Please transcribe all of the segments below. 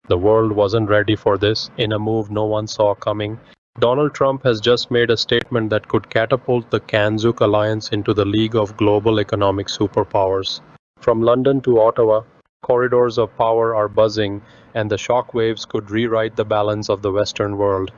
The world wasn't ready for this. In a move no one saw coming, Donald Trump has just made a statement that could catapult the CANZUK alliance into the League of Global Economic Superpowers. From London to Ottawa, corridors of power are buzzing, and the shockwaves could rewrite the balance of the Western world.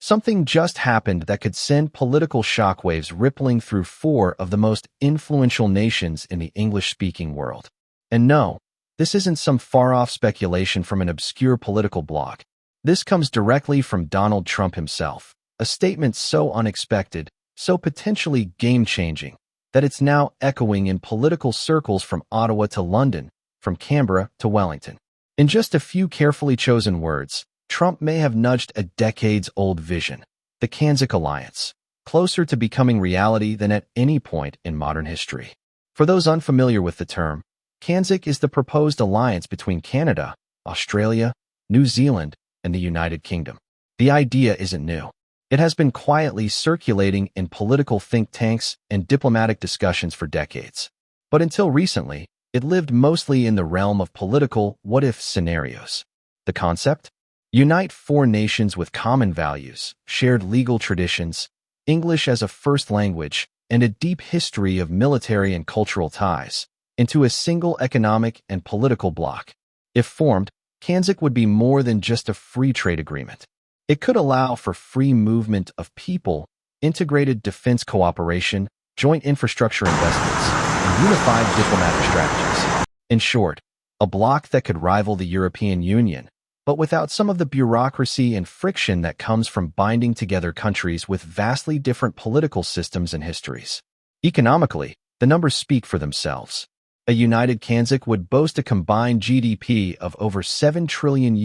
Something just happened that could send political shockwaves rippling through four of the most influential nations in the English-speaking world. And no, this isn't some far-off speculation from an obscure political blog. This comes directly from Donald Trump himself, a statement so unexpected, so potentially game-changing, that it's now echoing in political circles from Ottawa to London, from Canberra to Wellington. In just a few carefully chosen words, Trump may have nudged a decades-old vision, the CANZUK alliance, closer to becoming reality than at any point in modern history. For those unfamiliar with the term, CANZUK is the proposed alliance between Canada, Australia, New Zealand, and the United Kingdom. The idea isn't new. It has been quietly circulating in political think tanks and diplomatic discussions for decades. But until recently, it lived mostly in the realm of political what-if scenarios. The concept? Unite four nations with common values, shared legal traditions, English as a first language, and a deep history of military and cultural ties, into a single economic and political bloc. If formed, CANZUK would be more than just a free trade agreement. It could allow for free movement of people, integrated defense cooperation, joint infrastructure investments, and unified diplomatic strategies. In short, a bloc that could rival the European Union, but without some of the bureaucracy and friction that comes from binding together countries with vastly different political systems and histories. Economically, the numbers speak for themselves. A united CANZUK would boast a combined GDP of over $7 trillion,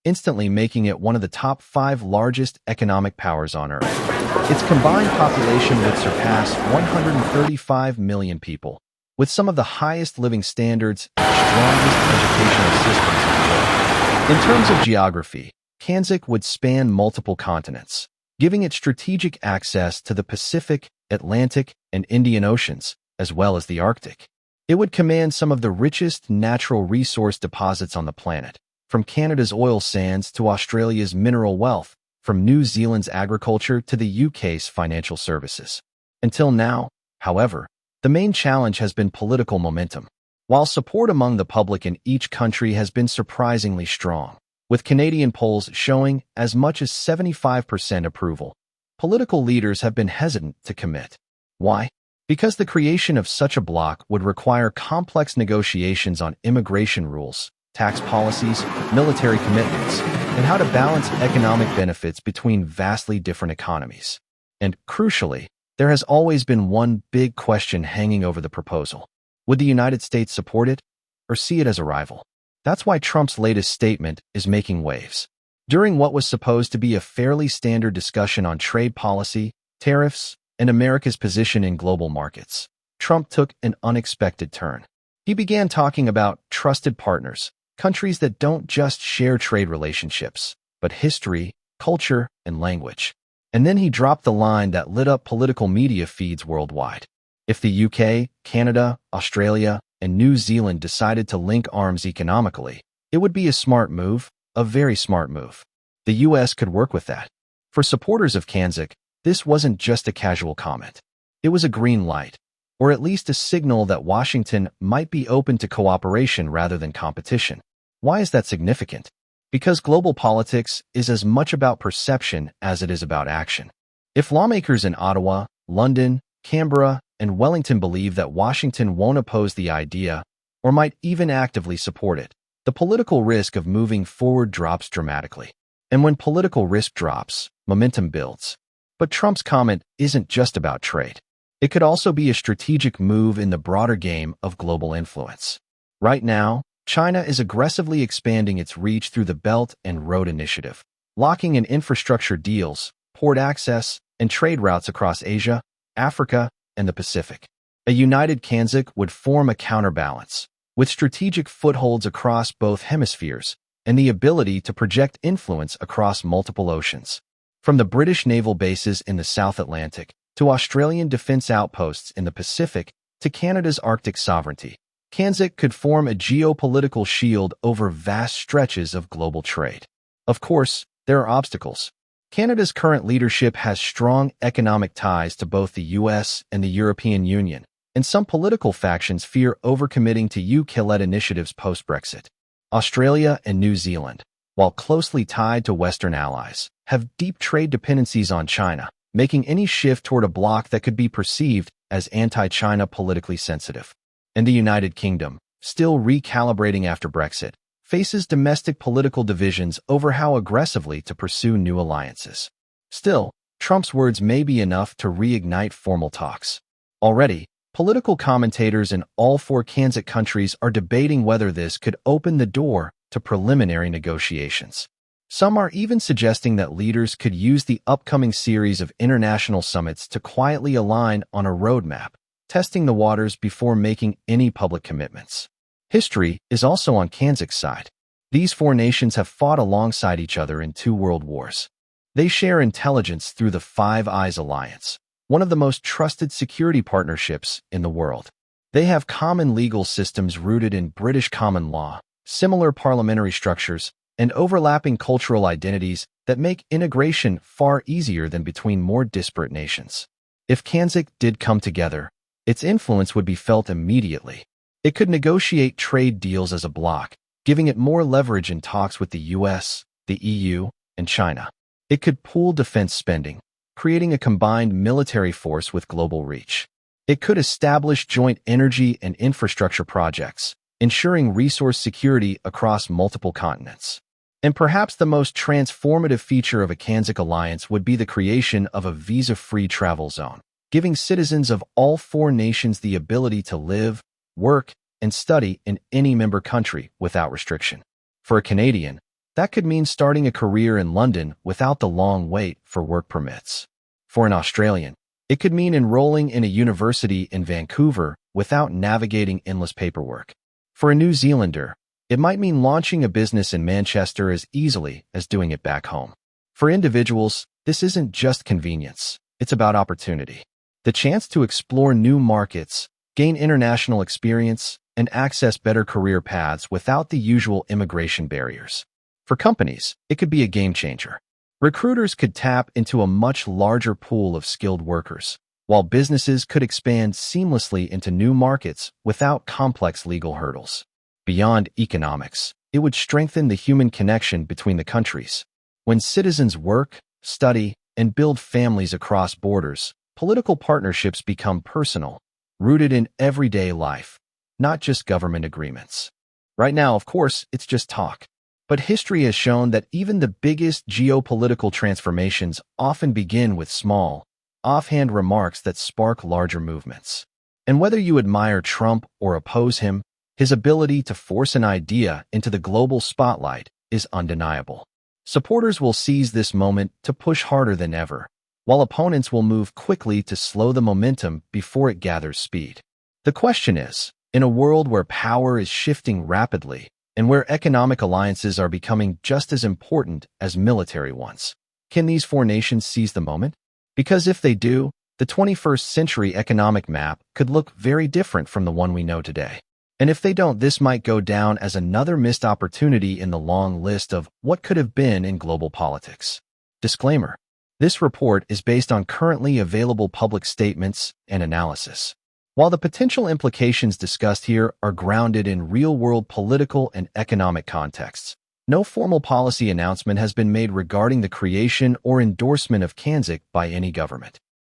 instantly making it one of the top 5 largest economic powers on Earth. Its combined population would surpass 135 million people, with some of the highest living standards and strongest educational systems in the world. In terms of geography, CANZUK would span multiple continents, giving it strategic access to the Pacific, Atlantic, and Indian Oceans, as well as the Arctic. It would command some of the richest natural resource deposits on the planet, from Canada's oil sands to Australia's mineral wealth, from New Zealand's agriculture to the UK's financial services. Until now, however, the main challenge has been political momentum. While support among the public in each country has been surprisingly strong, with Canadian polls showing as much as 75% approval, political leaders have been hesitant to commit. Why? Because the creation of such a bloc would require complex negotiations on immigration rules, tax policies, military commitments, and how to balance economic benefits between vastly different economies. And crucially, there has always been one big question hanging over the proposal. Would the United States support it, or see it as a rival? That's why Trump's latest statement is making waves. During what was supposed to be a fairly standard discussion on trade policy, tariffs, and America's position in global markets, Trump took an unexpected turn. He began talking about trusted partners, countries that don't just share trade relationships, but history, culture, and language. And then he dropped the line that lit up political media feeds worldwide. If the UK, Canada, Australia, and New Zealand decided to link arms economically, it would be a smart move, a very smart move. The US could work with that. For supporters of CANZUK, this wasn't just a casual comment. It was a green light, or at least a signal that Washington might be open to cooperation rather than competition. Why is that significant? Because global politics is as much about perception as it is about action. If lawmakers in Ottawa, London, Canberra, and Wellington believe that Washington won't oppose the idea, or might even actively support it, the political risk of moving forward drops dramatically. And when political risk drops, momentum builds. But Trump's comment isn't just about trade. It could also be a strategic move in the broader game of global influence. Right now, China is aggressively expanding its reach through the Belt and Road Initiative, locking in infrastructure deals, port access, and trade routes across Asia, Africa, and the Pacific. A united CANZUK would form a counterbalance, with strategic footholds across both hemispheres and the ability to project influence across multiple oceans. From the British naval bases in the South Atlantic to Australian defense outposts in the Pacific to Canada's Arctic sovereignty, CANZUK could form a geopolitical shield over vast stretches of global trade. Of course, there are obstacles. Canada's current leadership has strong economic ties to both the US and the European Union, and some political factions fear overcommitting to UK-led initiatives post-Brexit. Australia and New Zealand, while closely tied to Western allies, have deep trade dependencies on China, making any shift toward a bloc that could be perceived as anti-China politically sensitive. And the United Kingdom, still recalibrating after Brexit, faces domestic political divisions over how aggressively to pursue new alliances. Still, Trump's words may be enough to reignite formal talks. Already, political commentators in all four CANZUK countries are debating whether this could open the door to preliminary negotiations. Some are even suggesting that leaders could use the upcoming series of international summits to quietly align on a roadmap, testing the waters before making any public commitments. History is also on CANZUK's side. These four nations have fought alongside each other in 2 world wars. They share intelligence through the Five Eyes Alliance, one of the most trusted security partnerships in the world. They have common legal systems rooted in British common law, similar parliamentary structures, and overlapping cultural identities that make integration far easier than between more disparate nations. If CANZUK did come together, its influence would be felt immediately. It could negotiate trade deals as a bloc, giving it more leverage in talks with the US, the EU, and China. It could pool defense spending, creating a combined military force with global reach. It could establish joint energy and infrastructure projects, ensuring resource security across multiple continents. And perhaps the most transformative feature of a CANZUK alliance would be the creation of a visa-free travel zone, giving citizens of all four nations the ability to live, work, and study in any member country without restriction. For a Canadian, that could mean starting a career in London without the long wait for work permits. For an Australian, it could mean enrolling in a university in Vancouver without navigating endless paperwork. For a New Zealander, it might mean launching a business in Manchester as easily as doing it back home. For individuals, this isn't just convenience, it's about opportunity. The chance to explore new markets, gain international experience, and access better career paths without the usual immigration barriers. For companies, it could be a game changer. Recruiters could tap into a much larger pool of skilled workers, while businesses could expand seamlessly into new markets without complex legal hurdles. Beyond economics, it would strengthen the human connection between the countries. When citizens work, study, and build families across borders, political partnerships become personal, rooted in everyday life, not just government agreements. Right now, of course, it's just talk. But history has shown that even the biggest geopolitical transformations often begin with small, offhand remarks that spark larger movements. And whether you admire Trump or oppose him, his ability to force an idea into the global spotlight is undeniable. Supporters will seize this moment to push harder than ever, while opponents will move quickly to slow the momentum before it gathers speed. The question is, in a world where power is shifting rapidly and where economic alliances are becoming just as important as military ones, can these four nations seize the moment? Because if they do, the 21st century economic map could look very different from the one we know today. And if they don't, this might go down as another missed opportunity in the long list of what could have been in global politics. Disclaimer: this report is based on currently available public statements and analysis. While the potential implications discussed here are grounded in real-world political and economic contexts, no formal policy announcement has been made regarding the creation or endorsement of CANZUK by any government.